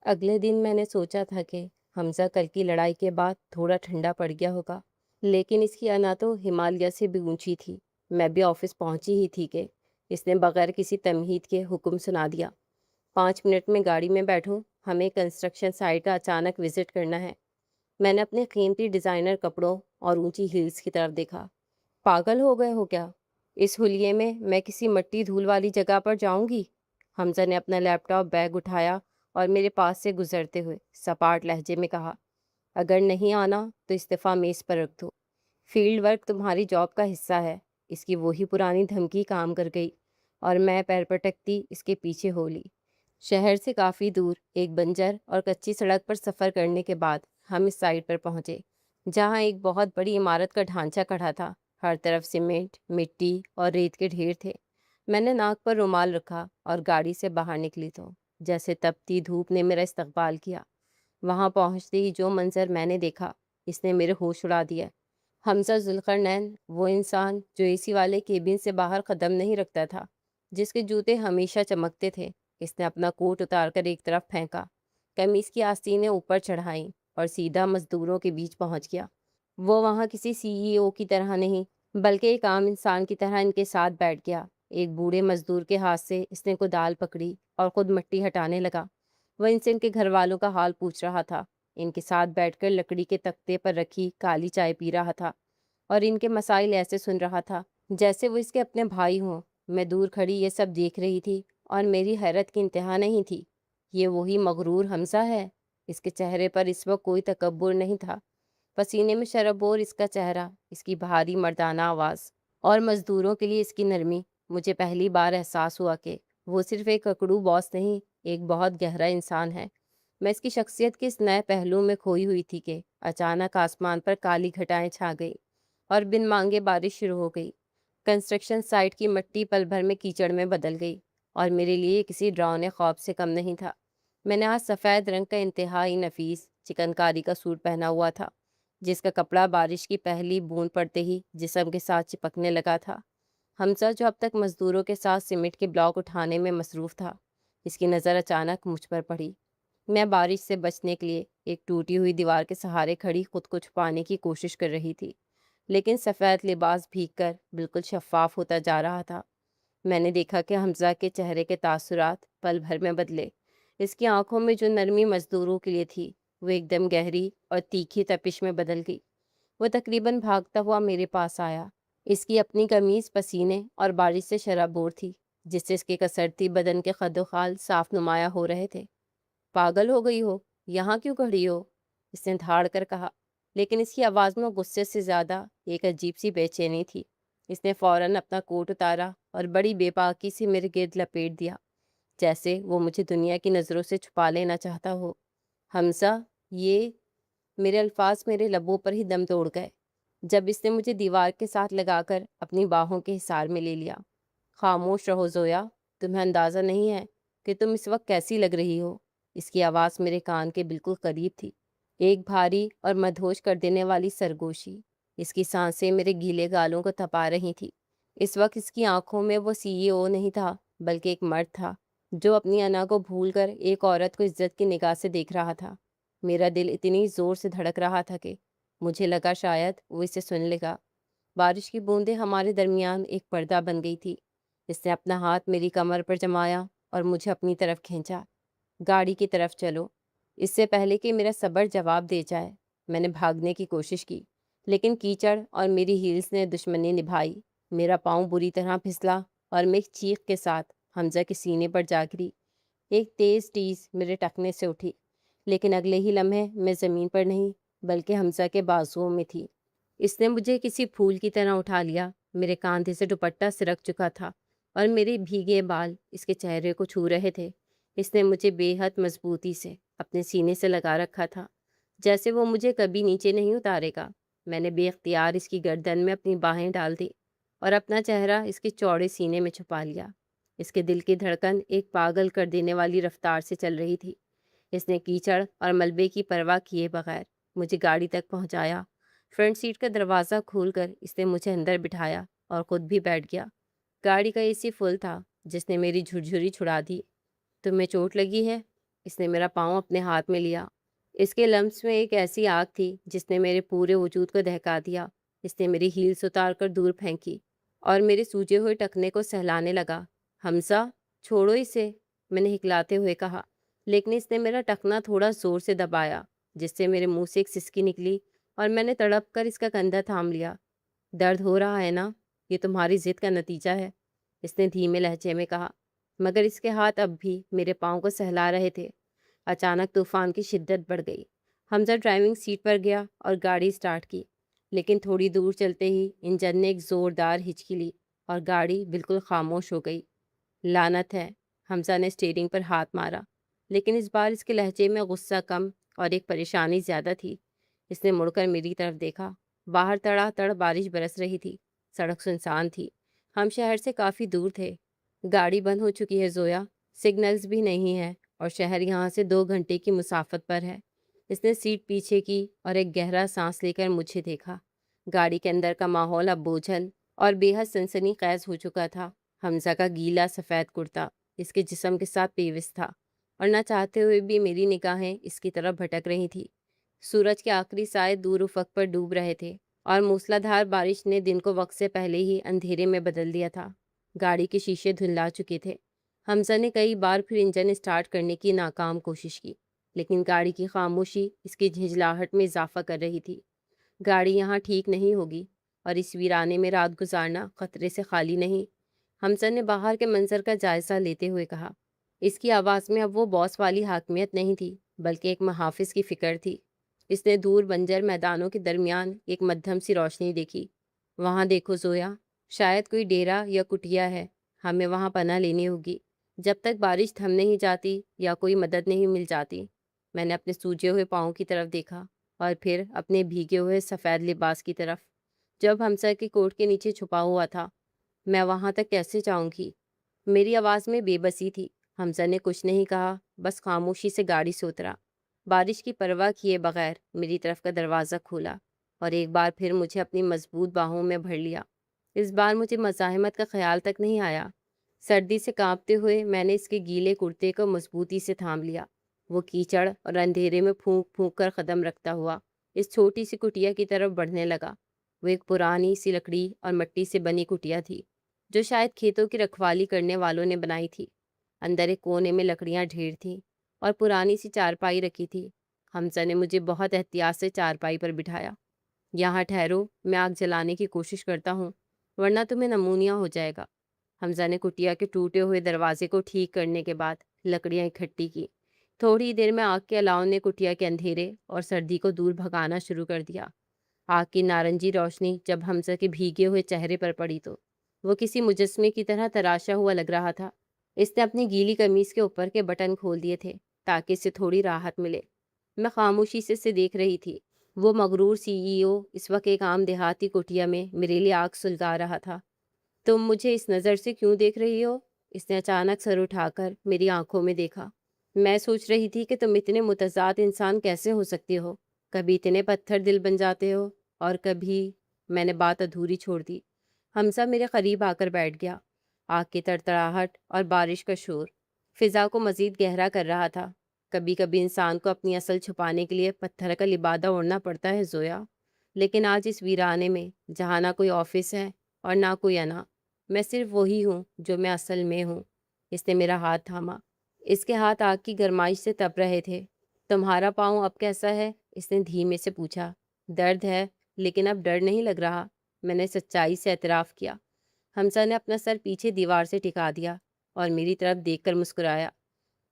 اگلے دن میں نے سوچا تھا کہ حمزہ کل کی لڑائی کے بعد تھوڑا ٹھنڈا پڑ گیا ہوگا، لیکن اس کی انا تو ہمالیہ سے بھی اونچی تھی۔ میں بھی آفس پہنچی ہی تھی کہ اس نے بغیر کسی تمہید کے حکم سنا دیا، 5 منٹ میں گاڑی میں بیٹھو، ہمیں کنسٹرکشن سائٹ کا اچانک وزٹ کرنا ہے۔ میں نے اپنے قیمتی ڈیزائنر کپڑوں اور اونچی ہیلز کی طرف دیکھا۔ پاگل ہو گئے ہو کیا؟ اس حلیے میں کسی مٹی دھول والی جگہ پر جاؤں گی؟ حمزہ نے اپنا لیپ ٹاپ بیگ اٹھایا اور میرے پاس سے گزرتے ہوئے سپاٹ لہجے میں کہا، اگر نہیں آنا تو استعفیٰ میز پر رکھ دو۔ فیلڈ ورک تمہاری جاب کا حصہ ہے۔ اس کی وہی پرانی دھمکی کام کر گئی اور میں پیر پٹکتی اس کے پیچھے ہو لی۔ شہر سے کافی دور ایک بنجر اور کچی سڑک پر سفر کرنے کے بعد ہم اس سائٹ پر پہنچے، جہاں ایک بہت بڑی عمارت کا ڈھانچہ کھڑا تھا۔ ہر طرف سیمنٹ، مٹی اور ریت کے ڈھیر تھے۔ میں نے ناک پر رومال رکھا اور گاڑی سے باہر نکلی تو جیسے تپتی دھوپ نے میرا استقبال کیا۔ وہاں پہنچتے ہی جو منظر میں نے دیکھا، اس نے میرے ہوش اڑا دیا۔ حمزہ ذوالقرنین، وہ انسان جو اے سی والے کیبن سے باہر قدم نہیں رکھتا تھا، جس کے جوتے ہمیشہ چمکتے تھے، اس نے اپنا کوٹ اتار کر ایک طرف پھینکا، قمیص کی آستینیں اوپر چڑھائیں اور سیدھا مزدوروں کے بیچ پہنچ گیا۔ وہ وہاں کسی سی ای او کی طرح نہیں، بلکہ ایک عام انسان کی طرح ان کے ساتھ بیٹھ گیا۔ ایک بوڑھے مزدور کے ہاتھ سے اس نے کدال پکڑی اور خود مٹی ہٹانے لگا۔ وہ ان سے ان کے گھر والوں کا حال پوچھ رہا تھا، ان کے ساتھ بیٹھ کر لکڑی کے تختے پر رکھی کالی چائے پی رہا تھا اور ان کے مسائل ایسے سن رہا تھا جیسے وہ اس کے اپنے بھائی ہوں۔ میں دور کھڑی یہ سب دیکھ رہی تھی اور میری حیرت کی انتہا نہیں تھی۔ یہ وہی مغرور حمزہ ہے؟ اس کے چہرے پر اس وقت کوئی تکبر نہیں تھا، پسینے میں شرابور اس کا چہرہ، اس کی بھاری مردانہ آواز اور مزدوروں کے لیے اس کی نرمی۔ مجھے پہلی بار احساس ہوا کہ وہ صرف ایک اکڑو باس نہیں، ایک بہت گہرا انسان ہے۔ میں اس کی شخصیت کے اس نئے پہلو میں کھوئی ہوئی تھی کہ اچانک آسمان پر کالی گھٹائیں چھا گئی اور بن مانگے بارش شروع ہو گئی۔ کنسٹرکشن سائٹ کی مٹی پل بھر میں کیچڑ میں بدل گئی اور میرے لیے کسی ڈراؤنے خواب سے کم نہیں تھا۔ میں نے آج سفید رنگ کا انتہائی نفیس چکن کاری کا سوٹ پہنا ہوا تھا، جس کا کپڑا بارش کی پہلی بوند پڑتے ہی جسم کے ساتھ چپکنے لگا تھا۔ حمزہ، جو اب تک مزدوروں کے ساتھ سیمنٹ کے بلاک اٹھانے میں مصروف تھا، اس کی نظر اچانک مجھ پر پڑی۔ میں بارش سے بچنے کے لیے ایک ٹوٹی ہوئی دیوار کے سہارے کھڑی خود کو چھپانے کی کوشش کر رہی تھی، لیکن سفید لباس بھیگ کر بالکل شفاف ہوتا جا رہا تھا۔ میں نے دیکھا کہ حمزہ کے چہرے کے تاثرات پل بھر میں بدلے۔ اس کی آنکھوں میں جو نرمی مزدوروں کے لیے تھی، وہ ایک دم گہری اور تیکھی تپش میں بدل گئی۔ وہ تقریباً بھاگتا ہوا میرے پاس آیا۔ اس کی اپنی قمیض پسینے اور بارش سے شرابور تھی، جس سے اس کے کسرتی بدن کے خد و خال صاف نمایاں ہو رہے تھے۔ پاگل ہو گئی ہو؟ یہاں کیوں کھڑی ہو؟ اس نے دھاڑ کر کہا، لیکن اس کی آواز میں غصے سے زیادہ ایک عجیب سی بے چینی تھی۔ اس نے فوراً اپنا کوٹ اتارا اور بڑی بے باکی سے میرے گرد لپیٹ دیا، جیسے وہ مجھے دنیا کی نظروں سے چھپا لینا چاہتا ہو۔ حمزہ، یہ… میرے الفاظ میرے لبوں پر ہی دم توڑ گئے جب اس نے مجھے دیوار کے ساتھ لگا کر اپنی باہوں کے حصار میں لے لیا۔ خاموش رہو زویا، تمہیں اندازہ نہیں ہے کہ تم اس وقت کیسی لگ رہی ہو۔ اس کی آواز میرے کان کے بالکل قریب تھی، ایک بھاری اور مدہوش کر دینے والی سرگوشی۔ اس کی سانسیں میرے گیلے گالوں کو تپا رہی تھی۔ اس وقت اس کی آنکھوں میں وہ سی ای او نہیں تھا، بلکہ ایک مرد تھا جو اپنی انا کو بھول کر ایک عورت کو عزت کی نگاہ سے دیکھ رہا تھا۔ میرا دل اتنی زور سے دھڑک رہا تھا کہ مجھے لگا شاید وہ اسے سن لے گا۔ بارش کی بوندیں ہمارے درمیان ایک پردہ بن گئی تھی۔ اس نے اپنا ہاتھ میری کمر پر جمایا اور مجھے اپنی طرف کھینچا۔ گاڑی کی طرف چلو۔ اس سے پہلے کہ میرا صبر جواب دے جائے، میں نے بھاگنے کی کوشش کی، لیکن کیچڑ اور میری ہیلز نے دشمنی نبھائی۔ میرا پاؤں بری طرح پھسلا اور میں ایک چیخ کے ساتھ حمزہ کے سینے پر جا گری۔ ایک تیز ٹیز میرے ٹخنے سے اٹھی، لیکن اگلے ہی لمحے میں زمین پر نہیں بلکہ حمزہ کے بازوؤں میں تھی۔ اس نے مجھے کسی پھول کی طرح اٹھا لیا۔ میرے کاندھے سے دوپٹہ سرک چکا تھا اور میرے بھیگے بال اس کے چہرے کو چھو رہے تھے۔ اس نے مجھے بے حد مضبوطی سے اپنے سینے سے لگا رکھا تھا، جیسے وہ مجھے کبھی نیچے نہیں اتارے گا۔ میں نے بے اختیار اس کی گردن میں اپنی باہیں ڈال دی اور اپنا چہرہ اس کے چوڑے سینے میں چھپا لیا۔ اس کے دل کی دھڑکن ایک پاگل کر دینے والی رفتار سے چل رہی تھی۔ اس نے کیچڑ اور ملبے کی پرواہ کیے بغیر مجھے گاڑی تک پہنچایا۔ فرنٹ سیٹ کا دروازہ کھول کر اس نے مجھے اندر بٹھایا اور خود بھی بیٹھ گیا۔ گاڑی کا اے سی فل تھا، جس نے میری جھرجھری چھڑا دی۔ تمہیں چوٹ لگی ہے؟ اس نے میرا پاؤں اپنے ہاتھ میں لیا۔ اس کے لمس میں ایک ایسی آگ تھی جس نے میرے پورے وجود کو دہکا دیا۔ اس نے میری ہیلس اتار کر دور پھینکی اور میرے سوجے ہوئے ٹخنے کو سہلانے لگا۔ حمزہ، چھوڑو اسے، میں نے ہکلاتے ہوئے کہا، لیکن اس نے میرا ٹخنا تھوڑا زور سے دبایا جس سے میرے منہ سے ایک سسکی نکلی اور میں نے تڑپ کر اس کا کندھا تھام لیا۔ درد ہو رہا ہے نا؟ یہ تمہاری ضد کا نتیجہ ہے، اس نے دھیمے لہجے میں کہا، مگر اس کے ہاتھ اب بھی میرے پاؤں کو سہلا رہے تھے۔ اچانک طوفان کی شدت بڑھ گئی۔ حمزہ ڈرائیونگ سیٹ پر گیا اور گاڑی سٹارٹ کی، لیکن تھوڑی دور چلتے ہی انجن نے ایک زوردار ہچکی لی اور گاڑی بالکل خاموش ہو گئی۔ لعنت ہے، حمزہ نے اسٹیئرنگ پر ہاتھ مارا، لیکن اس بار اس کے لہجے میں غصہ کم اور ایک پریشانی زیادہ تھی۔ اس نے مڑ کر میری طرف دیکھا۔ باہر تڑا تڑ بارش برس رہی تھی، سڑک سنسان تھی، ہم شہر سے کافی دور تھے۔ گاڑی بند ہو چکی ہے زویا، سگنلز بھی نہیں ہے اور شہر یہاں سے 2 گھنٹے کی مسافت پر ہے۔ اس نے سیٹ پیچھے کی اور ایک گہرا سانس لے کر مجھے دیکھا۔ گاڑی کے اندر کا ماحول اب بوجھل اور بے حد سنسنی خیز ہو چکا تھا۔ حمزہ کا گیلا سفید کرتا اس کے جسم کے ساتھ پیوست تھا اور نہ چاہتے ہوئے بھی میری نگاہیں اس کی طرف بھٹک رہی تھی۔ سورج کے آخری سائے دور افق پر ڈوب رہے تھے اور موسلادھار بارش نے دن کو وقت سے پہلے ہی اندھیرے میں بدل دیا تھا۔ گاڑی کے شیشے دھندلا چکے تھے۔ حمزہ نے کئی بار پھر انجن اسٹارٹ کرنے کی ناکام کوشش کی، لیکن گاڑی کی خاموشی اس کی جھنجھلاہٹ میں اضافہ کر رہی تھی۔ گاڑی یہاں ٹھیک نہیں ہوگی اور اس ویرانے میں رات گزارنا خطرے سے خالی نہیں، حمزہ نے باہر کے منظر کا جائزہ لیتے ہوئے کہا۔ اس کی آواز میں اب وہ باس والی حاکمیت نہیں تھی، بلکہ ایک محافظ کی فکر تھی۔ اس نے دور بنجر میدانوں کے درمیان ایک مدھم سی روشنی دیکھی۔ وہاں دیکھو زویا، شاید کوئی ڈیرا یا کٹیا ہے، ہمیں وہاں پناہ لینی ہوگی جب تک بارش تھم نہیں جاتی یا کوئی مدد نہیں مل جاتی۔ میں نے اپنے سوجے ہوئے پاؤں کی طرف دیکھا اور پھر اپنے بھیگے ہوئے سفید لباس کی طرف جب حمزہ کے کوٹ کے نیچے چھپا ہوا تھا۔ میں وہاں تک کیسے جاؤں گی؟ میری آواز میں بے بسی تھی۔ حمزہ نے کچھ نہیں کہا، بس خاموشی سے گاڑی سے اترا، بارش کی پرواہ کیے بغیر میری طرف کا دروازہ کھولا اور ایک بار پھر مجھے اپنی مضبوط باہوں میں بھر لیا۔ اس بار مجھے مزاحمت کا خیال تک نہیں آیا۔ سردی سے کانپتے ہوئے میں نے اس کے گیلے کرتے کو مضبوطی سے تھام لیا۔ وہ کیچڑ اور اندھیرے میں پھونک پھونک کر قدم رکھتا ہوا اس چھوٹی سی کٹیا کی طرف بڑھنے لگا۔ وہ ایک پرانی سی لکڑی اور مٹی سے بنی کٹیا تھی جو شاید کھیتوں کی رکھوالی کرنے والوں نے بنائی تھی۔ اندر ایک کونے میں لکڑیاں ڈھیر تھیں اور پرانی سی چارپائی رکھی تھی۔ حمزہ نے مجھے بہت احتیاط سے چارپائی پر بٹھایا۔ یہاں ٹھہرو، میں آگ جلانے کی کوشش کرتا ہوں، ورنہ تمہیں نمونیا ہو جائے گا۔ حمزہ نے کٹیا کے ٹوٹے ہوئے دروازے کو ٹھیک کرنے کے بعد لکڑیاں اکٹھی کی۔ تھوڑی دیر میں آگ کے الاؤ نے کٹیا کے اندھیرے اور سردی کو دور بھگانا شروع کر دیا۔ آگ کی نارنجی روشنی جب حمزہ کے بھیگے ہوئے چہرے پر پڑی تو وہ کسی مجسمے کی طرح تراشا ہوا لگ رہا تھا۔ اس نے اپنی گیلی قمیص کے اوپر کے بٹن کھول دیے تھے تاکہ اسے تھوڑی راحت ملے۔ میں خاموشی سے اسے دیکھ رہی تھی۔ وہ مغرور CEO اس وقت ایک عام دیہاتی کٹیا میں میرے لیے آگ سلگا رہا تھا۔ تم مجھے اس نظر سے کیوں دیکھ رہی ہو؟ اس نے اچانک سر اٹھا کر میری آنکھوں میں دیکھا۔ میں سوچ رہی تھی کہ تم اتنے متضاد انسان کیسے ہو سکتے ہو، کبھی اتنے پتھر دل بن جاتے ہو اور کبھی… میں نے بات ادھوری چھوڑ دی۔ حمزہ میرے قریب آ کر بیٹھ گیا۔ آگ کی تڑتڑاہٹ اور بارش کا شور فضا کو مزید گہرا کر رہا تھا۔ کبھی کبھی انسان کو اپنی اصل چھپانے کے لیے پتھر کا لبادہ اوڑھنا پڑتا ہے زویا، لیکن آج اس ویرانے میں جہاں نہ کوئی آفس ہے اور نہ کوئی انا، میں صرف وہی ہوں جو میں اصل میں ہوں۔ اس نے میرا ہاتھ تھاما۔ اس کے ہاتھ آگ کی گرمائش سے تپ رہے تھے۔ تمہارا پاؤں اب کیسا ہے؟ اس نے دھیمے سے پوچھا۔ درد ہے، لیکن اب ڈر نہیں لگ رہا، میں نے سچائی سے اعتراف کیا۔ حمزہ نے اپنا سر پیچھے دیوار سے ٹکا دیا اور میری طرف دیکھ کر مسکرایا۔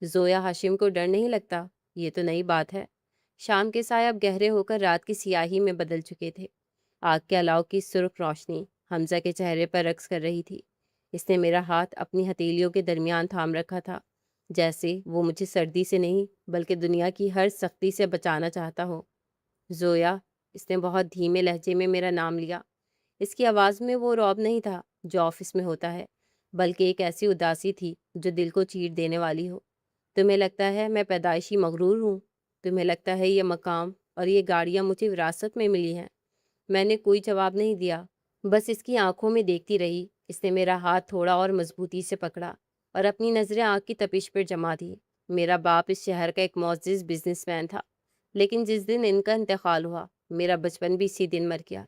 زویا، ہاشم کو ڈر نہیں لگتا؟ یہ تو نئی بات ہے۔ شام کے سائے اب گہرے ہو کر رات کی سیاہی میں بدل چکے تھے۔ آگ کے الاؤ کی سرخ روشنی حمزہ کے چہرے پر رقص کر رہی تھی۔ اس نے میرا ہاتھ اپنی ہتھیلیوں کے درمیان تھام رکھا تھا، جیسے وہ مجھے سردی سے نہیں بلکہ دنیا کی ہر سختی سے بچانا چاہتا ہو۔ زویا، اس نے بہت دھیمے لہجے میں میرا نام لیا۔ اس کی آواز میں وہ رعب نہیں تھا جو آفس میں ہوتا ہے، بلکہ ایک ایسی اداسی تھی جو دل کو چیر دینے والی ہو۔ تمہیں لگتا ہے میں پیدائشی مغرور ہوں؟ تمہیں لگتا ہے یہ مقام اور یہ گاڑیاں مجھے وراثت میں ملی ہیں؟ میں نے کوئی جواب نہیں دیا، بس اس کی آنکھوں میں دیکھتی رہی۔ اس نے میرا ہاتھ تھوڑا اور مضبوطی سے پکڑا اور اپنی نظریں آگ کی تپش پر جما دی۔ میرا باپ اس شہر کا ایک معزز بزنس مین تھا، لیکن جس دن ان کا انتقال ہوا میرا بچپن بھی اسی دن مر گیا۔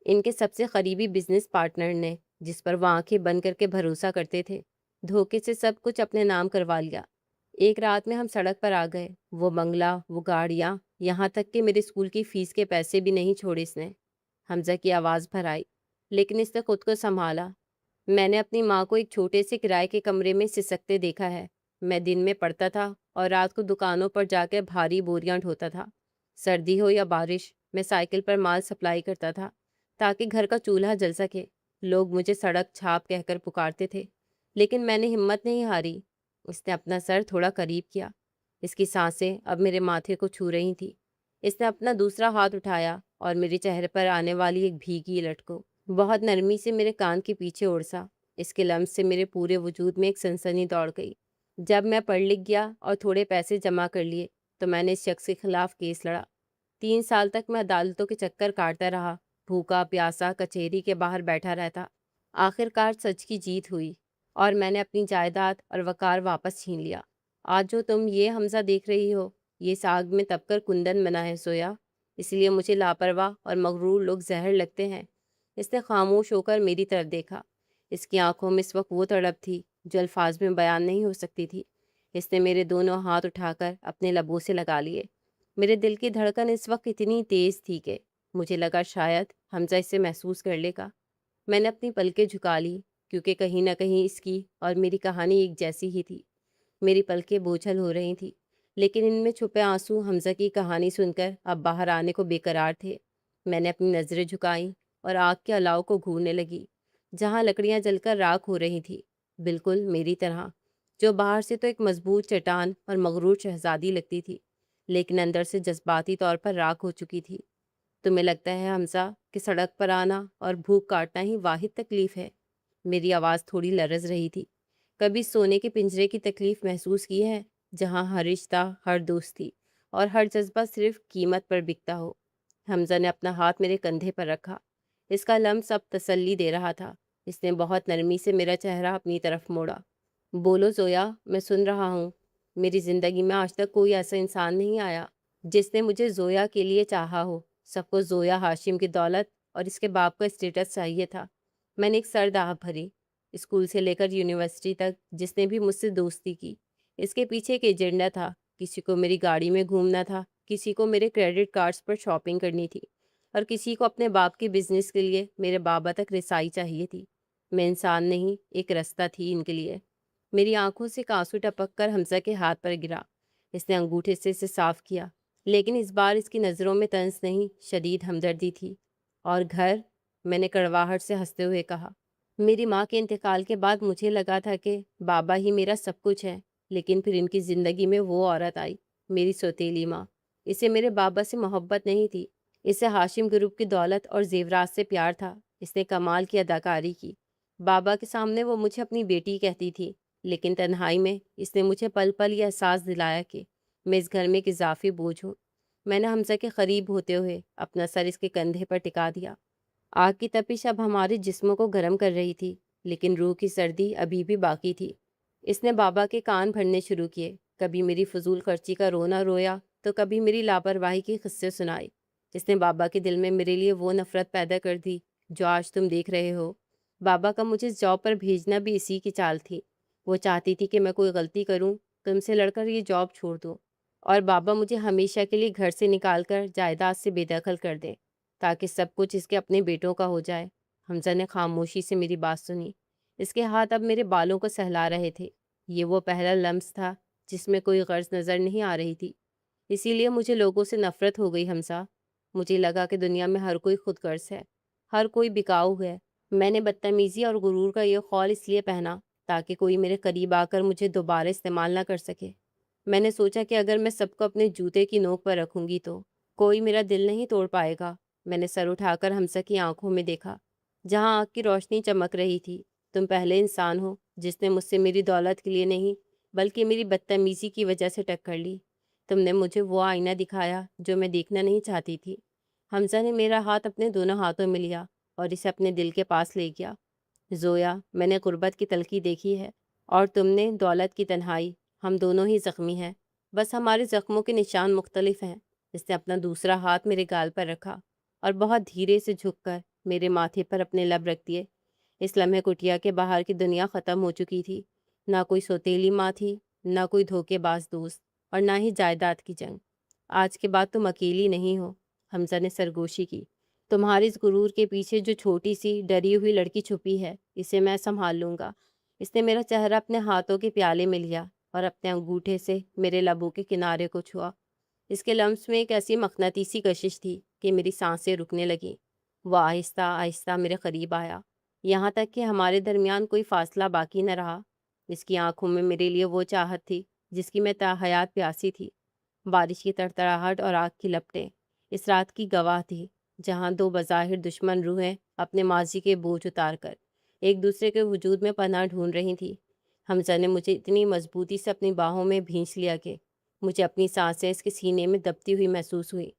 ان کے سب سے قریبی بزنس پارٹنر نے، جس پر وہ آنکھیں بند کر کے بھروسہ کرتے تھے، دھوکے سے سب کچھ اپنے نام کروا لیا۔ ایک رات میں ہم سڑک پر آ گئے، وہ بنگلہ، وہ گاڑیاں، یہاں تک کہ میرے اسکول کی فیس کے پیسے بھی نہیں چھوڑے اس نے۔ حمزہ کی آواز بھر آئی، لیکن اس نے خود کو سنبھالا۔ میں نے اپنی ماں کو ایک چھوٹے سے کرائے کے کمرے میں سسکتے دیکھا ہے۔ میں دن میں پڑھتا تھا اور رات کو دکانوں پر جا کے بھاری بوریاں ڈھوتا تھا۔ سردی ہو یا بارش، میں سائیکل پر مال سپلائی کرتا تھا تاکہ گھر کا چولہا جل سکے۔ لوگ مجھے سڑک چھاپ کہہ کر پکارتے تھے، لیکن میں نے ہمت نہیں ہاری۔ اس نے اپنا سر تھوڑا قریب کیا، اس کی سانسیں اب میرے ماتھے کو چھو رہی تھیں۔ اس نے اپنا دوسرا ہاتھ اٹھایا اور میرے چہرے پر آنے والی ایک بھیگی لٹ کو بہت نرمی سے میرے کان کے پیچھے اڑسا۔ اس کے لمس سے میرے پورے وجود میں ایک سنسنی دوڑ گئی۔ جب میں پڑھ لکھ گیا اور تھوڑے پیسے جمع کر لیے تو میں نے اس شخص کے خلاف کیس لڑا۔ 3 سال تک میں عدالتوں کے چکر کاٹتا رہا، بھوکا پیاسا کچہری کے باہر بیٹھا رہتا۔ آخر کار سچ کی جیت ہوئی اور میں نے اپنی جائیداد اور وقار واپس چھین لیا۔ آج جو تم یہ حمزہ دیکھ رہی ہو، یہ ساگ میں تپ کر کندن بنا ہے سویا، اس لیے مجھے لاپرواہ اور مغرور لوگ زہر لگتے ہیں۔ اس نے خاموش ہو کر میری طرف دیکھا۔ اس کی آنکھوں میں اس وقت وہ تڑپ تھی جو الفاظ میں بیان نہیں ہو سکتی تھی۔ اس نے میرے دونوں ہاتھ اٹھا کر اپنے لبوں سے لگا لیے۔ میرے دل کی دھڑکن اس وقت اتنی تیز تھی کہ مجھے لگا شاید حمزہ اسے محسوس کر لے گا۔ میں نے اپنی پلکیں جھکا لی، کیونکہ کہیں نہ کہیں اس کی اور میری کہانی ایک جیسی ہی تھی۔ میری پلکیں بوجھل ہو رہی تھیں، لیکن ان میں چھپے آنسو حمزہ کی کہانی سن کر اب باہر آنے کو بے قرار تھے۔ میں نے اپنی نظریں جھکائیں اور آگ کے الاؤ کو گھورنے لگی، جہاں لکڑیاں جل کر راکھ ہو رہی تھی، بالکل میری طرح، جو باہر سے تو ایک مضبوط چٹان اور مغرور شہزادی لگتی تھی، لیکن اندر سے جذباتی طور پر راکھ ہو چکی تھی۔ تمہیں لگتا ہے حمزہ کہ سڑک پر آنا اور بھوک کاٹنا ہی واحد تکلیف ہے؟ میری آواز تھوڑی لرز رہی تھی۔ کبھی سونے کے پنجرے کی تکلیف محسوس کی ہے، جہاں ہر رشتہ، ہر دوستی اور ہر جذبہ صرف قیمت پر بکتا ہو؟ حمزہ نے اپنا ہاتھ میرے کندھے پر رکھا۔ اس کا لمس اب تسلی دے رہا تھا۔ اس نے بہت نرمی سے میرا چہرہ اپنی طرف موڑا۔ بولو زویا، میں سن رہا ہوں۔ میری زندگی میں آج تک کوئی ایسا انسان نہیں آیا جس نے مجھے زویا کے لیے چاہا ہو۔ سب کو زویا ہاشم کی دولت اور اس کے باپ کا اسٹیٹس چاہیے تھا۔ میں نے ایک سرد آہ بھری۔ اسکول سے لے کر یونیورسٹی تک جس نے بھی مجھ سے دوستی کی، اس کے پیچھے ایک ایجنڈا تھا۔ کسی کو میری گاڑی میں گھومنا تھا، کسی کو میرے کریڈٹ کارڈز پر شاپنگ کرنی تھی، اور کسی کو اپنے باپ کے بزنس کے لیے میرے بابا تک رسائی چاہیے تھی۔ میں انسان نہیں، ایک رستہ تھی ان کے لیے۔ میری آنکھوں سے آنسو ٹپک کر حمزہ کے ہاتھ پر گرا۔ اس نے انگوٹھے سے اسے صاف کیا، لیکن اس بار اس کی نظروں میں طنز نہیں، شدید ہمدردی تھی۔ اور گھر؟ میں نے کڑواہٹ سے ہنستے ہوئے کہا۔ میری ماں کے انتقال کے بعد مجھے لگا تھا کہ بابا ہی میرا سب کچھ ہے، لیکن پھر ان کی زندگی میں وہ عورت آئی، میری سوتیلی ماں۔ اسے میرے بابا سے محبت نہیں تھی، اسے ہاشم گروپ کی دولت اور زیورات سے پیار تھا۔ اس نے کمال کی اداکاری کی۔ بابا کے سامنے وہ مجھے اپنی بیٹی کہتی تھی، لیکن تنہائی میں اس نے مجھے پل پل یہ احساس دلایا کہ میں اس گھر میں ایک اضافی بوجھ ہوں۔ میں نے حمزہ کے قریب ہوتے ہوئے اپنا سر اس کے کندھے پر ٹکا دیا۔ آگ کی تپش اب ہمارے جسموں کو گرم کر رہی تھی، لیکن روح کی سردی ابھی بھی باقی تھی۔ اس نے بابا کے کان بھرنے شروع کیے، کبھی میری فضول خرچی کا رونا رویا تو کبھی میری لاپرواہی کی قصے سنائے۔ اس نے بابا کے دل میں میرے لیے وہ نفرت پیدا کر دی جو آج تم دیکھ رہے ہو۔ بابا کا مجھے اس جاب پر بھیجنا بھی اسی کی چال تھی۔ وہ چاہتی تھی کہ میں کوئی غلطی کروں، تم سے لڑ کر یہ جاب چھوڑ دوں، اور بابا مجھے ہمیشہ کے لیے گھر سے نکال کر جائیداد سے بے دخل کر دے تاکہ سب کچھ اس کے اپنے بیٹوں کا ہو جائے۔ حمزہ نے خاموشی سے میری بات سنی۔ اس کے ہاتھ اب میرے بالوں کو سہلا رہے تھے۔ یہ وہ پہلا لمس تھا جس میں کوئی غرض نظر نہیں آ رہی تھی۔ اسی لیے مجھے لوگوں سے نفرت ہو گئی حمزہ۔ مجھے لگا کہ دنیا میں ہر کوئی خود غرض ہے، ہر کوئی بکاؤ ہے۔ میں نے بدتمیزی اور غرور کا یہ خول اس لیے پہنا تاکہ کوئی میرے قریب آ کر مجھے دوبارہ استعمال نہ کر سکے۔ میں نے سوچا کہ اگر میں سب کو اپنے جوتے کی نوک پر رکھوں گی تو کوئی میرا دل نہیں توڑ پائے گا۔ میں نے سر اٹھا کر حمزہ کی آنکھوں میں دیکھا، جہاں آگ کی روشنی چمک رہی تھی۔ تم پہلے انسان ہو جس نے مجھ سے میری دولت کے لیے نہیں بلکہ میری بدتمیزی کی وجہ سے ٹکر لی۔ تم نے مجھے وہ آئینہ دکھایا جو میں دیکھنا نہیں چاہتی تھی۔ حمزہ نے میرا ہاتھ اپنے دونوں ہاتھوں میں لیا اور اسے اپنے دل کے پاس لے گیا۔ زویا، میں نے غربت کی تلخی دیکھی ہے، اور تم نے دولت کی تنہائی، ہم دونوں ہی زخمی ہیں، بس ہمارے زخموں کے نشان مختلف ہیں۔ اس نے اپنا دوسرا ہاتھ میرے گال پر رکھا اور بہت دھیرے سے جھک کر میرے ماتھے پر اپنے لب رکھ دیے۔ اس لمحے کٹیا کے باہر کی دنیا ختم ہو چکی تھی۔ نہ کوئی سوتیلی ماں تھی، نہ کوئی دھوکے باز دوست، اور نہ ہی جائیداد کی جنگ۔ آج کے بعد تم اکیلی نہیں ہو، حمزہ نے سرگوشی کی۔ تمہارے اس غرور کے پیچھے جو چھوٹی سی ڈری ہوئی لڑکی چھپی ہے، اسے میں سنبھال لوں گا۔ اس نے میرا چہرہ اپنے ہاتھوں کے پیالے میں لیا اور اپنے انگوٹھے سے میرے لبوں کے کنارے کو چھوا۔ اس کے لمس میں ایک ایسی مقناطیسی کشش تھی کہ میری سانسیں رکنے لگیں۔ وہ آہستہ آہستہ میرے قریب آیا، یہاں تک کہ ہمارے درمیان کوئی فاصلہ باقی نہ رہا۔ اس کی آنکھوں میں میرے لیے وہ چاہت تھی جس کی میں تاحیات پیاسی تھی۔ بارش کی تڑتڑاہٹ اور آگ کی لپٹیں اس رات کی گواہ تھی، جہاں دو بظاہر دشمن روحیں اپنے ماضی کے بوجھ اتار کر ایک دوسرے کے وجود میں پناہ ڈھونڈ رہی تھی۔ حمزہ نے مجھے اتنی مضبوطی سے اپنی باہوں میں بھینچ لیا کہ مجھے اپنی سانسیں اس کے سینے میں دبتی ہوئی محسوس ہوئی۔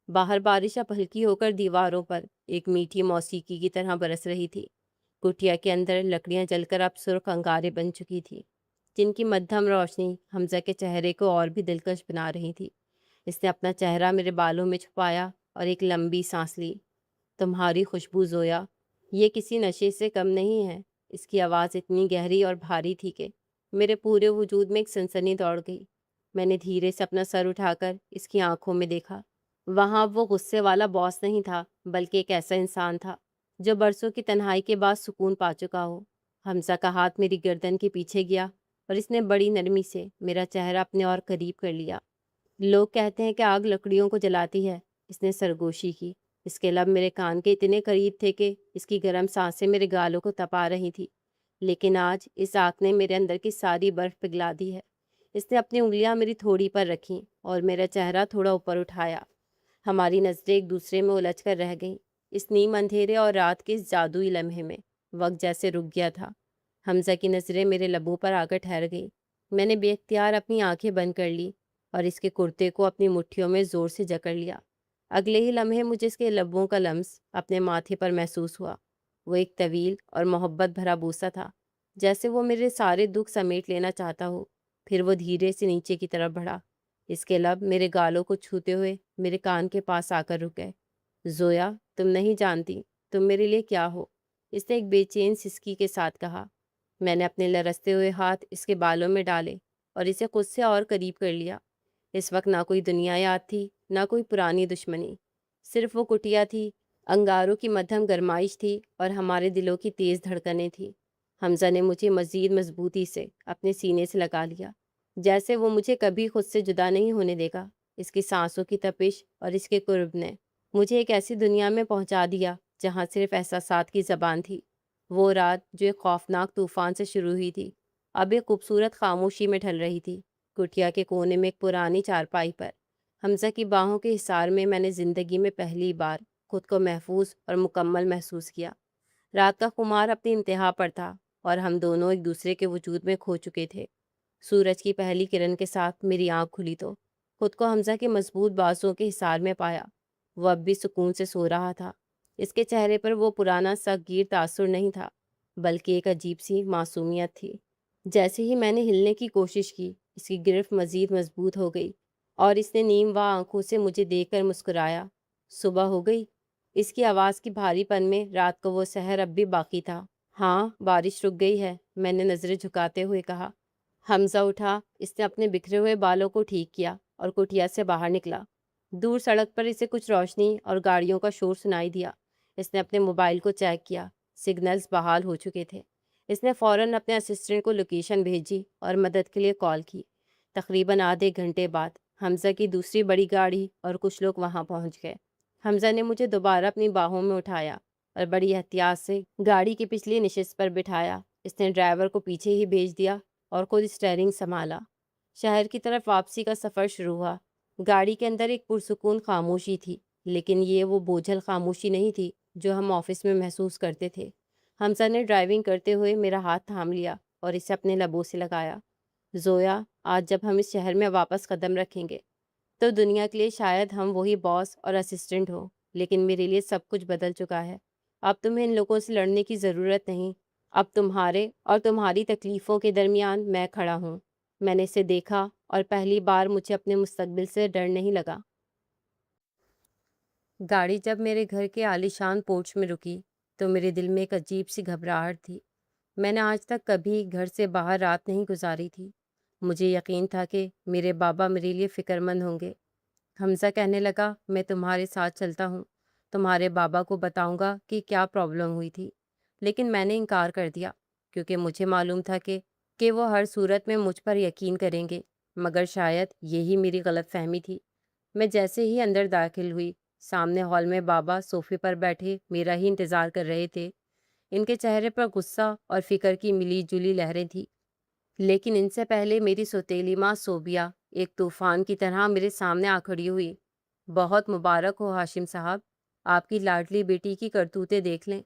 باہر بارش اب ہلکی ہو کر دیواروں پر ایک میٹھی موسیقی کی طرح برس رہی تھی۔ کٹیا کے اندر لکڑیاں جل کر اب سرخ انگارے بن چکی تھی، جن کی مدھم روشنی حمزہ کے چہرے کو اور بھی دلکش بنا رہی تھی۔ اس نے اپنا چہرہ میرے بالوں میں چھپایا اور ایک لمبی سانس لی۔ تمہاری خوشبو زویا، یہ کسی نشے سے کم نہیں ہے۔ اس کی آواز اتنی گہری اور بھاری تھی کہ میرے پورے وجود میں ایک سنسنی دوڑ گئی۔ میں نے دھیرے سے اپنا سر اٹھا کر اس کی آنکھوں میں دیکھا۔ وہاں وہ غصے والا باس نہیں تھا، بلکہ ایک ایسا انسان تھا جو برسوں کی تنہائی کے بعد سکون پا چکا ہو۔ حمزہ کا ہاتھ میری گردن کے پیچھے گیا اور اس نے بڑی نرمی سے میرا چہرہ اپنے اور قریب کر لیا۔ لوگ کہتے ہیں کہ آگ لکڑیوں کو جلاتی ہے، اس نے سرگوشی کی۔ اس کے لب میرے کان کے اتنے قریب تھے کہ اس کی گرم سانسیں میرے گالوں کو تپا رہی تھی، لیکن آج اس آگ نے میرے اندر کی ساری برف پگھلا دی ہے۔ اس نے اپنی انگلیاں میری تھوڑی پر رکھیں اور میرا چہرہ تھوڑا اوپر اٹھایا۔ ہماری نظریں ایک دوسرے میں الجھ کر رہ گئیں۔ اس نیم اندھیرے اور رات کے اس جادوئی لمحے میں وقت جیسے رک گیا تھا۔ حمزہ کی نظریں میرے لبوں پر آ کر ٹھہر گئیں۔ میں نے بے اختیار اپنی آنکھیں بند کر لی اور اس کے کرتے کو اپنی مٹھیوں میں زور سے جکڑ لیا۔ اگلے ہی لمحے مجھے اس کے لبوں کا لمس اپنے ماتھے پر محسوس ہوا۔ وہ ایک طویل اور محبت بھرا بوسہ تھا، جیسے وہ میرے سارے دکھ سمیٹ لینا چاہتا ہو۔ پھر وہ دھیرے سے نیچے کی طرف بڑھا۔ اس کے لب میرے گالوں کو چھوتے ہوئے میرے کان کے پاس آ کر رک گئے۔ زویا، تم نہیں جانتی تم میرے لیے کیا ہو، اس نے ایک بے چین سسکی کے ساتھ کہا۔ میں نے اپنے لرزتے ہوئے ہاتھ اس کے بالوں میں ڈالے اور اسے خود سے اور قریب کر لیا۔ اس وقت نہ کوئی دنیا یاد تھی، نہ کوئی پرانی دشمنی، صرف وہ کٹیا تھی، انگاروں کی مدھم گرمائش تھی اور ہمارے دلوں کی تیز دھڑکنیں تھیں۔ حمزہ نے مجھے مزید مضبوطی سے اپنے سینے سے لگا لیا، جیسے وہ مجھے کبھی خود سے جدا نہیں ہونے دے گا۔ اس کی سانسوں کی تپش اور اس کے قرب نے مجھے ایک ایسی دنیا میں پہنچا دیا جہاں صرف احساسات کی زبان تھی۔ وہ رات جو ایک خوفناک طوفان سے شروع ہوئی تھی، اب ایک خوبصورت خاموشی میں ڈھل رہی تھی۔ کٹیا کے کونے میں ایک پرانی چارپائی پر حمزہ کی باہوں کے حصار میں نے زندگی میں پہلی بار خود کو محفوظ اور مکمل محسوس کیا۔ رات کا خمار اپنی انتہا پر تھا اور ہم دونوں ایک دوسرے کے وجود میں کھو چکے تھے۔ سورج کی پہلی کرن کے ساتھ میری آنکھ کھلی تو خود کو حمزہ کے مضبوط بازوؤں کے حصار میں پایا۔ وہ اب بھی سکون سے سو رہا تھا۔ اس کے چہرے پر وہ پرانا سخت گیر تاثر نہیں تھا، بلکہ ایک عجیب سی معصومیت تھی۔ جیسے ہی میں نے ہلنے کی کوشش کی، اس کی گرفت مزید مضبوط ہو گئی اور اس نے نیم وا آنکھوں سے مجھے دیکھ کر مسکرایا۔ صبح ہو گئی؟ اس کی آواز کی بھاری پن میں رات کو وہ سحر اب بھی باقی تھا۔ ہاں، بارش رک گئی ہے، میں نے نظریں جھکاتے ہوئے کہا۔ حمزہ اٹھا، اس نے اپنے بکھرے ہوئے بالوں کو ٹھیک کیا اور کٹیا سے باہر نکلا۔ دور سڑک پر اسے کچھ روشنی اور گاڑیوں کا شور سنائی دیا۔ اس نے اپنے موبائل کو چیک کیا، سگنلز بحال ہو چکے تھے۔ اس نے فوراً اپنے اسسٹنٹ کو لوکیشن بھیجی اور مدد کے لیے کال کی۔ تقریباً آدھے گھنٹے بعد حمزہ کی دوسری بڑی گاڑی اور کچھ لوگ وہاں پہنچ گئے۔ حمزہ نے مجھے دوبارہ اپنی باہوں میں اٹھایا اور بڑی احتیاط سے گاڑی کی پچھلی نشست پر بٹھایا۔ اس نے ڈرائیور کو پیچھے ہی بھیج دیا اور خود اسٹیئرنگ سنبھالا۔ شہر کی طرف واپسی کا سفر شروع ہوا۔ گاڑی کے اندر ایک پرسکون خاموشی تھی، لیکن یہ وہ بوجھل خاموشی نہیں تھی جو ہم آفس میں محسوس کرتے تھے۔ حمزہ نے ڈرائیونگ کرتے ہوئے میرا ہاتھ تھام لیا اور اسے اپنے لبوں سے لگایا۔ زویا، آج جب ہم اس شہر میں واپس قدم رکھیں گے تو دنیا کے لیے شاید ہم وہی باس اور اسسٹنٹ ہوں، لیکن میرے لیے سب کچھ بدل چکا ہے۔ اب تمہیں ان لوگوں سے لڑنے کی ضرورت نہیں۔ اب تمہارے اور تمہاری تکلیفوں کے درمیان میں کھڑا ہوں۔ میں نے اسے دیکھا اور پہلی بار مجھے اپنے مستقبل سے ڈر نہیں لگا۔ گاڑی جب میرے گھر کے عالیشان پورچ میں رکی تو میرے دل میں ایک عجیب سی گھبراہٹ تھی۔ میں نے آج تک کبھی گھر سے باہر رات نہیں گزاری تھی۔ مجھے یقین تھا کہ میرے بابا میرے لیے فکر مند ہوں گے۔ حمزہ کہنے لگا، میں تمہارے ساتھ چلتا ہوں، تمہارے بابا کو بتاؤں گا کہ کیا پرابلم ہوئی تھی۔ لیکن میں نے انکار کر دیا کیونکہ مجھے معلوم تھا کہ وہ ہر صورت میں مجھ پر یقین کریں گے، مگر شاید یہی میری غلط فہمی تھی۔ میں جیسے ہی اندر داخل ہوئی، سامنے ہال میں بابا صوفے پر بیٹھے میرا ہی انتظار کر رہے تھے۔ ان کے چہرے پر غصہ اور فکر کی ملی جلی لہریں تھیں، لیکن ان سے پہلے میری سوتیلی ماں صوبیہ ایک طوفان کی طرح میرے سامنے آ کھڑی ہوئی۔ بہت مبارک ہو ہاشم صاحب، آپ کی لاڈلی بیٹی کی کرتوتیں دیکھ لیں،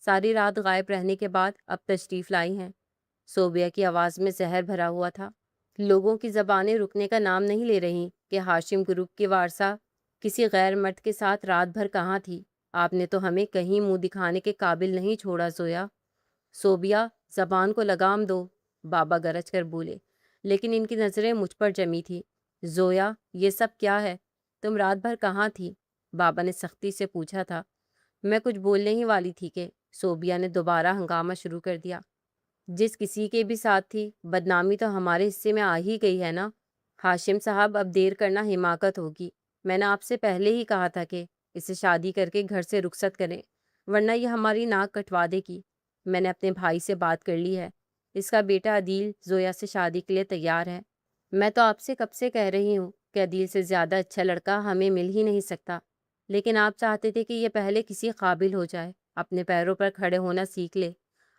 ساری رات غائب رہنے کے بعد اب تشریف لائی ہیں۔ صوبیہ کی آواز میں زہر بھرا ہوا تھا۔ لوگوں کی زبانیں رکنے کا نام نہیں لے رہی کہ ہاشم گروپ کی وارثہ کسی غیر مرد کے ساتھ رات بھر کہاں تھی۔ آپ نے تو ہمیں کہیں منہ دکھانے کے قابل نہیں چھوڑا زویا۔ صوبیہ، زبان کو لگام دو، بابا گرج کر بولے، لیکن ان کی نظریں مجھ پر جمی تھی۔ زویا، یہ سب کیا ہے؟ تم رات بھر کہاں تھی؟ بابا نے سختی سے پوچھا تھا۔ میں کچھ بولنے ہی والی تھی کہ صوبیہ نے دوبارہ ہنگامہ شروع کر دیا۔ جس کسی کے بھی ساتھ تھی، بدنامی تو ہمارے حصے میں آ ہی گئی ہے نا۔ ہاشم صاحب، اب دیر کرنا حماقت ہوگی۔ میں نے آپ سے پہلے ہی کہا تھا کہ اسے شادی کر کے گھر سے رخصت کریں، ورنہ یہ ہماری ناک کٹوا دے گی۔ میں نے اپنے بھائی سے بات کر لی ہے، اس کا بیٹا عدیل زویا سے شادی کے لیے تیار ہے۔ میں تو آپ سے کب سے کہہ رہی ہوں کہ عدیل سے زیادہ اچھا لڑکا ہمیں مل ہی نہیں سکتا، لیکن آپ چاہتے تھے کہ یہ پہلے کسی قابل ہو جائے، اپنے پیروں پر کھڑے ہونا سیکھ لے۔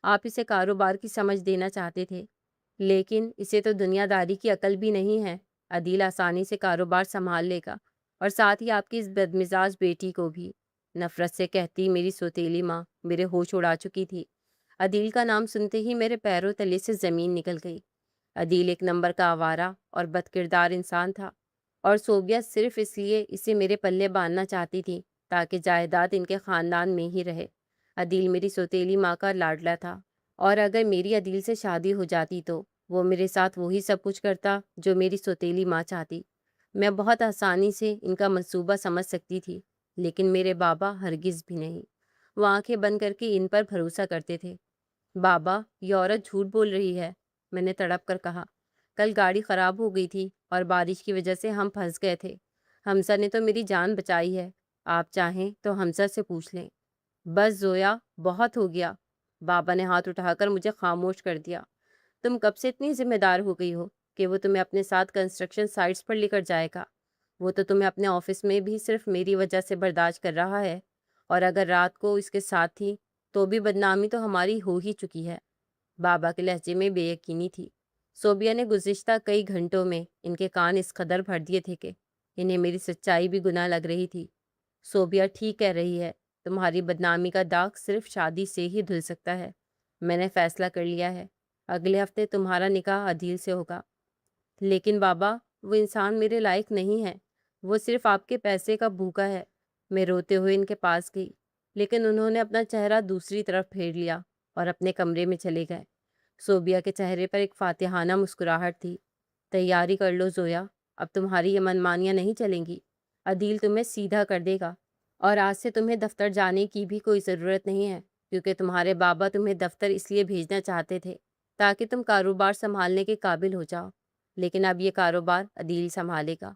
آپ اسے کاروبار کی سمجھ دینا چاہتے تھے، لیکن اسے تو دنیا داری کی عقل بھی نہیں ہے۔ عدیل آسانی سے کاروبار سنبھال لے گا، اور ساتھ ہی آپ کی اس بدمزاج بیٹی کو بھی۔ نفرت سے کہتی میری سوتیلی ماں میرے ہوش اڑا چکی تھی۔ عدیل کا نام سنتے ہی میرے پیروں تلے سے زمین نکل گئی۔ عدیل ایک نمبر کا آوارہ اور بد کردار انسان تھا، اور صوبیہ صرف اس لیے اسے میرے پلے باندھنا چاہتی تھی تاکہ جائیداد ان کے خاندان میں ہی رہے۔ عدیل میری سوتیلی ماں کا لاڈلا تھا، اور اگر میری عدیل سے شادی ہو جاتی تو وہ میرے ساتھ وہی سب کچھ کرتا جو میری سوتیلی ماں چاہتی۔ میں بہت آسانی سے ان کا منصوبہ سمجھ سکتی تھی، لیکن میرے بابا ہرگز بھی نہیں۔ وہ آنکھیں بند کر کے ان پر بھروسہ کرتے تھے۔ بابا، یہ عورت جھوٹ بول رہی ہے، میں نے تڑپ کر کہا۔ کل گاڑی خراب ہو گئی تھی اور بارش کی وجہ سے ہم پھنس گئے تھے۔ حمزہ نے تو میری جان بچائی ہے، آپ چاہیں تو حمزہ سے پوچھ لیں۔ بس زویا، بہت ہو گیا، بابا نے ہاتھ اٹھا کر مجھے خاموش کر دیا۔ تم کب سے اتنی ذمہ دار ہو گئی ہو کہ وہ تمہیں اپنے ساتھ کنسٹرکشن سائٹس پر لے کر جائے گا؟ وہ تو تمہیں اپنے آفس میں بھی صرف میری وجہ سے برداشت کر رہا ہے، اور اگر رات کو اس کے ساتھ تھی تو بھی بدنامی تو ہماری ہو ہی چکی ہے۔ بابا کے لہجے میں بے یقینی تھی۔ صوبیہ نے گزشتہ کئی گھنٹوں میں ان کے کان اس قدر بھر دیے تھے کہ انہیں میری سچائی بھی گناہ لگ رہی تھی۔ صوبیہ ٹھیک کہہ رہی ہے، تمہاری بدنامی کا داغ صرف شادی سے ہی دھل سکتا ہے۔ میں نے فیصلہ کر لیا ہے، اگلے ہفتے تمہارا نکاح عدیل سے ہوگا۔ لیکن بابا، وہ انسان میرے لائق نہیں ہے، وہ صرف آپ کے پیسے کا بھوکا ہے۔ میں روتے ہوئے ان کے پاس گئی، لیکن انہوں نے اپنا چہرہ دوسری طرف پھیر لیا اور اپنے کمرے میں چلے گئے۔ صوبیہ کے چہرے پر ایک فاتحانہ مسکراہٹ تھی۔ تیاری کر لو زویا، اب تمہاری یہ منمانیاں نہیں چلیں گی۔ عدیل تمہیں سیدھا کر دے گا، اور آج سے تمہیں دفتر جانے کی بھی کوئی ضرورت نہیں ہے، کیونکہ تمہارے بابا تمہیں دفتر اس لیے بھیجنا چاہتے تھے تاکہ تم کاروبار سنبھالنے کے قابل ہو جاؤ، لیکن اب یہ کاروبار عدیل سنبھالے گا۔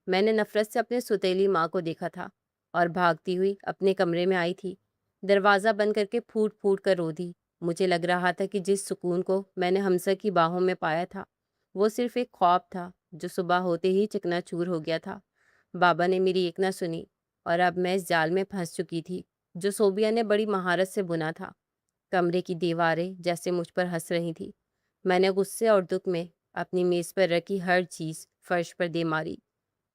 میں نے نفرت سے اپنے ستیلی ماں کو دیکھا تھا اور بھاگتی ہوئی اپنے کمرے میں آئی تھی۔ دروازہ بند کر کے پھوٹ پھوٹ کر رو دی۔ مجھے لگ رہا تھا کہ جس سکون کو میں نے حمزہ کی باہوں میں پایا تھا وہ صرف ایک خواب تھا جو صبح ہوتے ہی چکنا چور ہو گیا تھا۔ بابا نے میری ایک نہ سنی، اور اب میں اس جال میں پھنس چکی تھی جو صوبیہ نے بڑی مہارت سے بنا تھا۔ کمرے کی دیواریں جیسے مجھ پر ہنس رہی تھی۔ میں نے غصے اور دکھ میں اپنی میز پر رکھی ہر چیز فرش پر دے ماری۔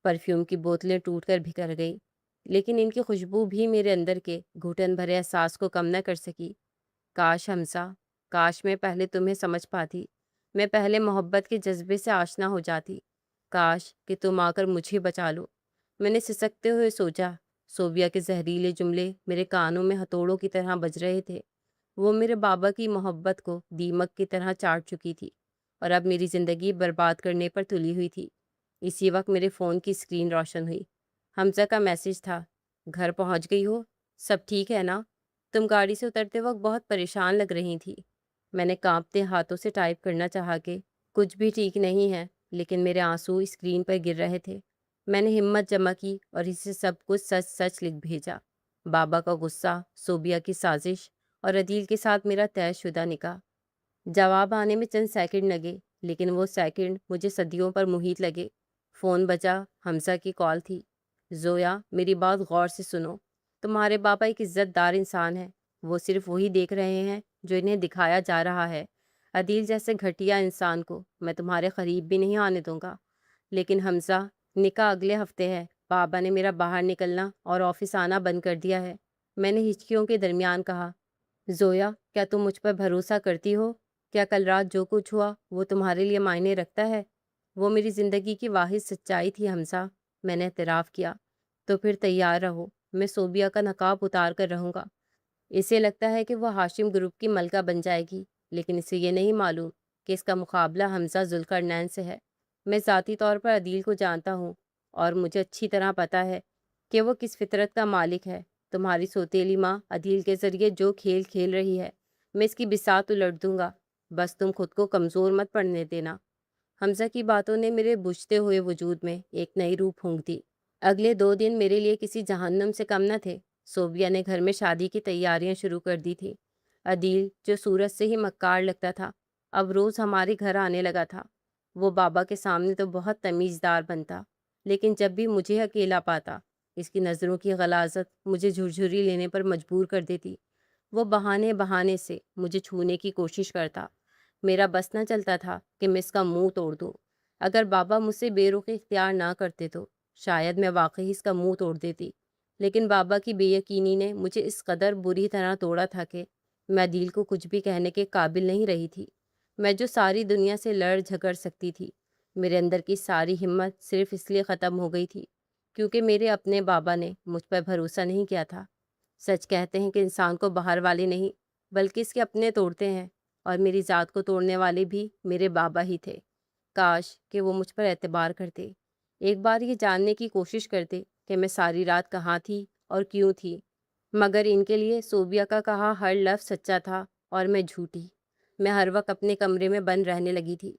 پرفیوم کی بوتلیں ٹوٹ کر بکھر گئی، لیکن ان کی خوشبو بھی میرے اندر کے گھٹن بھرے احساس کو کم نہ کر سکی۔ کاش حمزہ، کاش میں پہلے تمہیں سمجھ پاتی، میں پہلے محبت کے جذبے سے آشنا ہو جاتی۔ کاش کہ تم آ کر مجھے بچا لو۔ میں نے سسکتے ہوئے سوچا۔ صوبیہ کے زہریلے جملے میرے کانوں میں ہتھوڑوں کی طرح بج رہے تھے۔ وہ میرے بابا کی محبت کو دیمک کی طرح چاٹ چکی تھی، اور اب میری زندگی برباد کرنے پر تلی ہوئی تھی۔ اسی وقت میرے فون کی اسکرین روشن ہوئی۔ حمزہ کا میسج تھا، گھر پہنچ گئی ہو؟ سب ٹھیک ہے نا؟ تم گاڑی سے اترتے وقت بہت پریشان لگ رہی تھی۔ میں نے کانپتے ہاتھوں سے ٹائپ کرنا چاہا کہ کچھ بھی ٹھیک نہیں ہے، لیکن میرے آنسو اسکرین پر گر رہے تھے۔ میں نے ہمت جمع کی اور اسے سب کچھ سچ سچ لکھ بھیجا۔ بابا کا غصہ، صوبیہ کی سازش اور عدیل کے ساتھ میرا طے شدہ نکاح۔ جواب آنے میں چند سیکنڈ لگے، لیکن وہ سیکنڈ مجھے صدیوں پر محیط لگے۔ فون بجا، حمزہ کی کال تھی۔ زویا، میری بات غور سے سنو۔ تمہارے بابا ایک عزت دار انسان ہے۔ وہ صرف وہی دیکھ رہے ہیں جو انہیں دکھایا جا رہا ہے۔ عدیل جیسے گھٹیا انسان کو میں تمہارے قریب بھی نہیں آنے دوں گا۔ لیکن حمزہ، نکاح اگلے ہفتے ہے۔ بابا نے میرا باہر نکلنا اور آفس آنا بند کر دیا ہے۔ میں نے ہچکیوں کے درمیان کہا، زویا، کیا تم مجھ پر بھروسہ کرتی ہو؟ کیا کل رات جو کچھ ہوا وہ تمہارے لیے معنی رکھتا ہے؟ وہ میری زندگی کی واحد سچائی تھی حمزہ، میں نے اعتراف کیا۔ تو پھر تیار رہو، میں صوبیہ کا نقاب اتار کر رہوں گا۔ اسے لگتا ہے کہ وہ ہاشم گروپ کی ملکہ بن جائے گی، لیکن اسے یہ نہیں معلوم کہ اس کا مقابلہ حمزہ ذوالقرنین سے ہے۔ میں ذاتی طور پر عدیل کو جانتا ہوں اور مجھے اچھی طرح پتہ ہے کہ وہ کس فطرت کا مالک ہے۔ تمہاری سوتیلی ماں عدیل کے ذریعے جو کھیل کھیل رہی ہے، میں اس کی بساط الٹ دوں گا۔ بس تم خود کو کمزور مت پڑنے دینا۔ حمزہ کی باتوں نے میرے بجھتے ہوئے وجود میں ایک نئی روح پھونک دی۔ اگلے 2 دن میرے لیے کسی جہنم سے کم نہ تھے۔ صوبیہ نے گھر میں شادی کی تیاریاں شروع کر دی تھی۔ عدیل، جو صورت سے ہی مکار لگتا تھا، اب روز ہمارے گھر آنے لگا تھا۔ وہ بابا کے سامنے تو بہت تمیزدار بنتا، لیکن جب بھی مجھے اکیلا پاتا، اس کی نظروں کی غلاظت مجھے جھرجھری لینے پر مجبور کر دیتی۔ وہ بہانے بہانے سے مجھے چھونے کی کوشش کرتا۔ میرا بس نہ چلتا تھا کہ میں اس کا منہ توڑ دوں۔ اگر بابا مجھ سے بے رخی اختیار نہ کرتے تو شاید میں واقعی اس کا منہ توڑ دیتی، لیکن بابا کی بے یقینی نے مجھے اس قدر بری طرح توڑا تھا کہ میں عدیل کو کچھ بھی کہنے کے قابل نہیں رہی تھی۔ میں جو ساری دنیا سے لڑ جھگڑ سکتی تھی، میرے اندر کی ساری ہمت صرف اس لیے ختم ہو گئی تھی کیونکہ میرے اپنے بابا نے مجھ پر بھروسہ نہیں کیا تھا۔ سچ کہتے ہیں کہ انسان کو باہر والے نہیں بلکہ اس کے اپنے توڑتے ہیں، اور میری ذات کو توڑنے والے بھی میرے بابا ہی تھے۔ کاش کہ وہ مجھ پر اعتبار کرتے، ایک بار یہ جاننے کی کوشش کرتے کہ میں ساری رات کہاں تھی اور کیوں تھی، مگر ان کے لیے صوبیہ کا کہا ہر لفظ سچا تھا اور میں جھوٹی۔ میں ہر وقت اپنے کمرے میں بند رہنے لگی تھی۔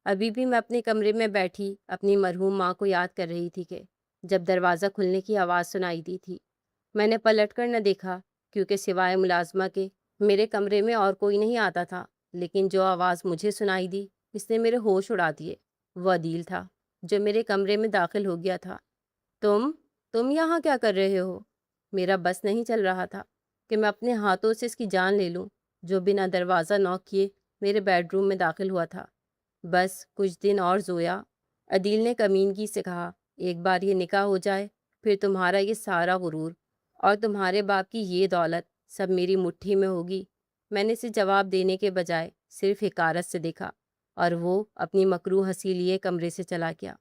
ابھی بھی میں اپنے کمرے میں بیٹھی اپنی مرحوم ماں کو یاد کر رہی تھی کہ جب دروازہ کھلنے کی آواز سنائی دی تھی، میں نے پلٹ کر نہ دیکھا کیونکہ سوائے ملازمہ کے میرے کمرے میں اور کوئی نہیں آتا تھا، لیکن جو آواز مجھے سنائی دی اس نے میرے ہوش اڑا دیے۔ وہ عدیل تھا جو میرے کمرے میں داخل ہو گیا تھا۔ تم یہاں کیا کر رہے ہو؟ میرا بس نہیں چل رہا تھا کہ میں اپنے ہاتھوں سے اس کی جان لے لوں جو بنا دروازہ نوک کیے میرے بیڈ روم میں داخل ہوا تھا۔ بس کچھ دن اور زویا، عدیل نے کمینگی سے کہا، ایک بار یہ نکاح ہو جائے پھر تمہارا یہ سارا غرور اور تمہارے باپ کی یہ دولت سب میری مٹھی میں ہوگی۔ میں نے اسے جواب دینے کے بجائے صرف حقارت سے دیکھا اور وہ اپنی مکروہ ہنسی لیے کمرے سے چلا گیا۔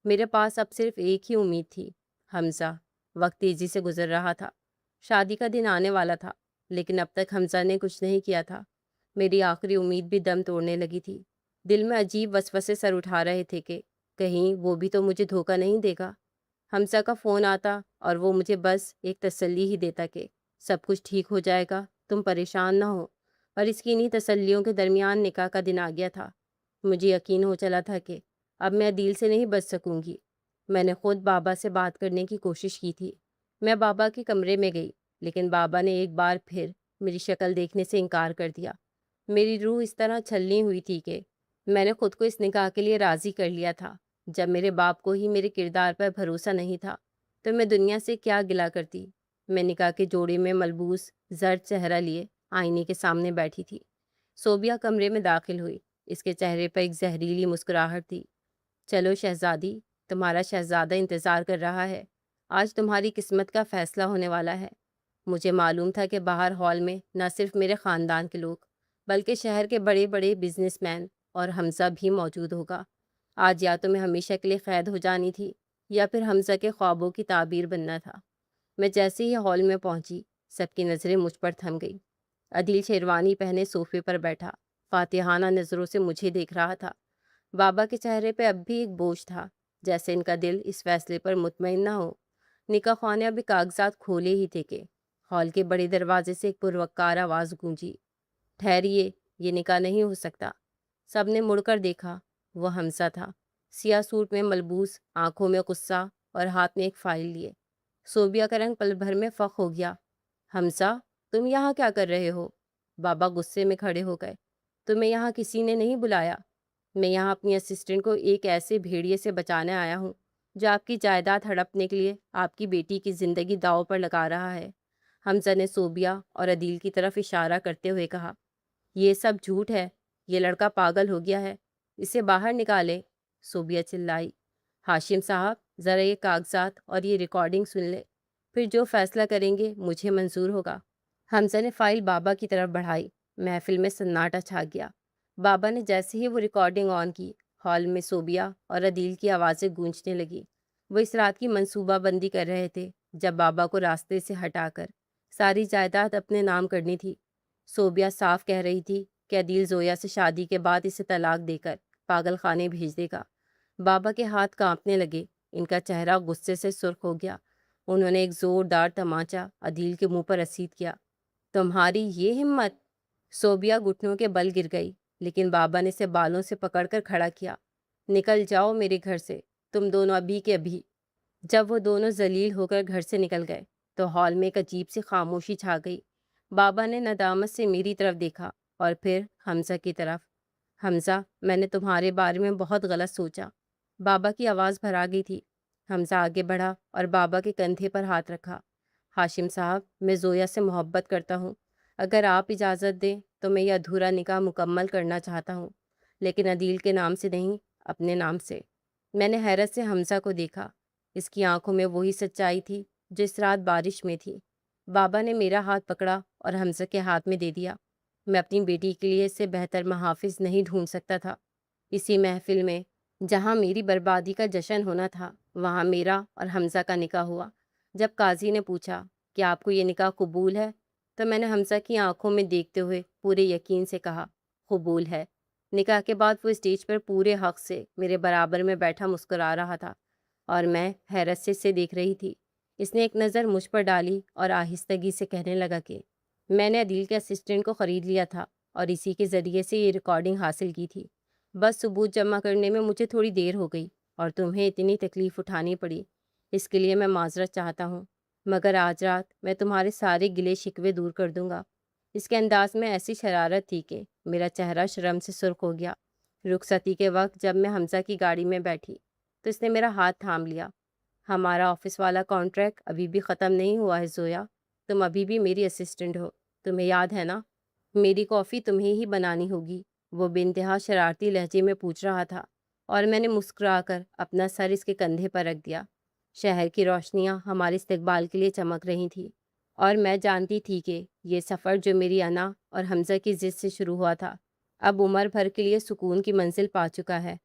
میرے پاس اب صرف ایک ہی امید تھی، حمزہ۔ وقت تیزی سے گزر رہا تھا، شادی کا دن آنے والا تھا، لیکن اب تک حمزہ نے کچھ نہیں کیا تھا۔ میری آخری امید بھی دم توڑنے لگی تھی۔ دل میں عجیب وسوسے سر اٹھا رہے تھے کہ کہیں وہ بھی تو مجھے دھوکہ نہیں دے گا۔ حمزہ کا فون آتا اور وہ مجھے بس ایک تسلی ہی دیتا کہ سب کچھ ٹھیک ہو جائے گا، تم پریشان نہ ہو، اور اس کی انہی تسلیوں کے درمیان نکاح کا دن آ گیا تھا۔ مجھے یقین ہو چلا تھا کہ اب میں عدیل سے نہیں بچ سکوں گی۔ میں نے خود بابا سے بات کرنے کی کوشش کی تھی۔ میں بابا کے کمرے میں گئی، لیکن بابا نے ایک بار پھر میری شکل دیکھنے سے انکار کر دیا۔ میری روح اس طرح چھلنی ہوئی تھی کہ میں نے خود کو اس نکاح کے لیے راضی کر لیا تھا۔ جب میرے باپ کو ہی میرے کردار پر بھروسہ نہیں تھا تو میں دنیا سے کیا گلہ کرتی۔ میں نکاح کے جوڑے میں ملبوس زرد چہرہ لیے آئینے کے سامنے بیٹھی تھی۔ صوبیہ کمرے میں داخل ہوئی۔ اس کے چہرے پر ایک زہریلی مسکراہٹ تھی۔ چلو شہزادی، تمہارا شہزادہ انتظار کر رہا ہے۔ آج تمہاری قسمت کا فیصلہ ہونے والا ہے۔ مجھے معلوم تھا کہ باہر ہال میں نہ صرف میرے خاندان کے لوگ بلکہ شہر کے بڑے بڑے بزنس مین اور حمزہ بھی موجود ہوگا۔ آج یا تو میں ہمیشہ کے لیے قید ہو جانی تھی یا پھر حمزہ کے خوابوں کی تعبیر بننا تھا۔ میں جیسے ہی ہال میں پہنچی، سب کی نظریں مجھ پر تھم گئی۔ عدیل شیروانی پہنے صوفے پر بیٹھا فاتحانہ نظروں سے مجھے دیکھ رہا تھا۔ بابا کے چہرے پہ اب بھی ایک بوجھ تھا، جیسے ان کا دل اس فیصلے پر مطمئن نہ ہو۔ نکاح خوان نے ابھی کاغذات کھولے ہی تھے کہ ہال کے بڑے دروازے سے ایک پروکار آواز گونجی، ٹھہریے، یہ نکاح نہیں ہو سکتا۔ سب نے مڑ کر دیکھا، وہ حمزہ تھا، سیاہ سوٹ میں ملبوس، آنکھوں میں غصہ اور ہاتھ میں ایک فائل لیے۔ صوبیہ کا رنگ پل بھر میں فخ ہو گیا۔ حمزہ، تم یہاں کیا کر رہے ہو؟ بابا غصے میں کھڑے ہو گئے۔ تمہیں یہاں کسی نے نہیں بلایا۔ میں یہاں اپنی اسسٹنٹ کو ایک ایسے بھیڑیے سے بچانے آیا ہوں جو آپ کی جائیداد ہڑپنے کے لیے آپ کی بیٹی کی زندگی داؤ پر لگا رہا ہے۔ حمزہ نے صوبیہ اور عدیل کی طرف اشارہ کرتے ہوئے کہا، یہ سب جھوٹ ہے، یہ لڑکا پاگل ہو گیا ہے، اسے باہر نکالیں۔ صوبیہ چلائی، ہاشم صاحب ذرا یہ کاغذات اور یہ ریکارڈنگ سن لے، پھر جو فیصلہ کریں گے مجھے منظور ہوگا۔ حمزہ نے فائل بابا کی طرف بڑھائی۔ محفل میں سناٹا چھا گیا۔ بابا نے جیسے ہی وہ ریکارڈنگ آن کی، ہال میں صوبیہ اور عدیل کی آوازیں گونجنے لگی۔ وہ اس رات کی منصوبہ بندی کر رہے تھے جب بابا کو راستے سے ہٹا کر ساری جائیداد اپنے نام کرنی تھی۔ صوبیہ صاف کہہ رہی تھی کہ عدیل زویا سے شادی کے بعد اسے طلاق دے کر پاگل خانے بھیج دے گا۔ بابا کے ہاتھ کانپنے لگے، ان کا چہرہ غصے سے سرخ ہو گیا۔ انہوں نے ایک زوردار تمانچہ عدیل کے منہ پر رسید کیا۔ تمہاری یہ ہمت! صوبیہ گھٹنوں کے بل گر گئی، لیکن بابا نے اسے بالوں سے پکڑ کر کھڑا کیا۔ نکل جاؤ میرے گھر سے، تم دونوں ابھی کے ابھی۔ جب وہ دونوں ذلیل ہو کر گھر سے نکل گئے تو ہال میں ایک عجیب سی خاموشی چھا گئی۔ بابا نے ندامت سے میری طرف دیکھا اور پھر حمزہ کی طرف۔ حمزہ، میں نے تمہارے بارے میں بہت غلط سوچا۔ بابا کی آواز بھرا گئی تھی۔ حمزہ آگے بڑھا اور بابا کے کندھے پر ہاتھ رکھا۔ ہاشم صاحب، میں زویا سے محبت کرتا ہوں۔ اگر آپ اجازت دیں تو میں یہ ادھورا نکاح مکمل کرنا چاہتا ہوں، لیکن عدیل کے نام سے نہیں، اپنے نام سے۔ میں نے حیرت سے حمزہ کو دیکھا۔ اس کی آنکھوں میں وہی سچائی تھی جو اس رات بارش میں تھی۔ بابا نے میرا ہاتھ پکڑا اور حمزہ کے ہاتھ میں دے دیا۔ میں اپنی بیٹی کے لیے اس سے بہتر محافظ نہیں ڈھونڈ سکتا تھا۔ اسی محفل میں جہاں میری بربادی کا جشن ہونا تھا، وہاں میرا اور حمزہ کا نکاح ہوا۔ جب قاضی نے پوچھا کہ آپ کو یہ نکاح قبول ہے، تو میں نے حمزہ کی آنکھوں میں دیکھتے ہوئے پورے یقین سے کہا، قبول ہے۔ نکاح کے بعد وہ اسٹیج پر پورے حق سے میرے برابر میں بیٹھا مسکرا رہا تھا اور میں حیرت سے اسے دیکھ رہی تھی۔ اس نے ایک نظر مجھ پر ڈالی اور آہستگی سے کہنے لگا کہ میں نے عدیل کے اسسٹنٹ کو خرید لیا تھا اور اسی کے ذریعے سے یہ ریکارڈنگ حاصل کی تھی۔ بس ثبوت جمع کرنے میں مجھے تھوڑی دیر ہو گئی اور تمہیں اتنی تکلیف اٹھانی پڑی، اس کے لیے میں معذرت چاہتا ہوں، مگر آج رات میں تمہارے سارے گلے شکوے دور کر دوں گا۔ اس کے انداز میں ایسی شرارت تھی کہ میرا چہرہ شرم سے سرخ ہو گیا۔ رخصتی کے وقت جب میں حمزہ کی گاڑی میں بیٹھی تو اس نے میرا ہاتھ تھام لیا۔ ہمارا آفس والا کانٹریکٹ ابھی بھی ختم نہیں ہوا ہے زویا، تم ابھی بھی میری اسسٹنٹ ہو، تمہیں یاد ہے نا؟ میری کافی تمہیں ہی بنانی ہوگی، وہ بے انتہا شرارتی لہجے میں پوچھ رہا تھا، اور میں نے مسکرا کر اپنا سر اس کے کندھے پر رکھ دیا۔ شہر کی روشنیاں ہمارے استقبال کے لیے چمک رہی تھیں، اور میں جانتی تھی کہ یہ سفر جو میری انا اور حمزہ کی ضد سے شروع ہوا تھا، اب عمر بھر کے لیے سکون کی منزل پا چکا ہے۔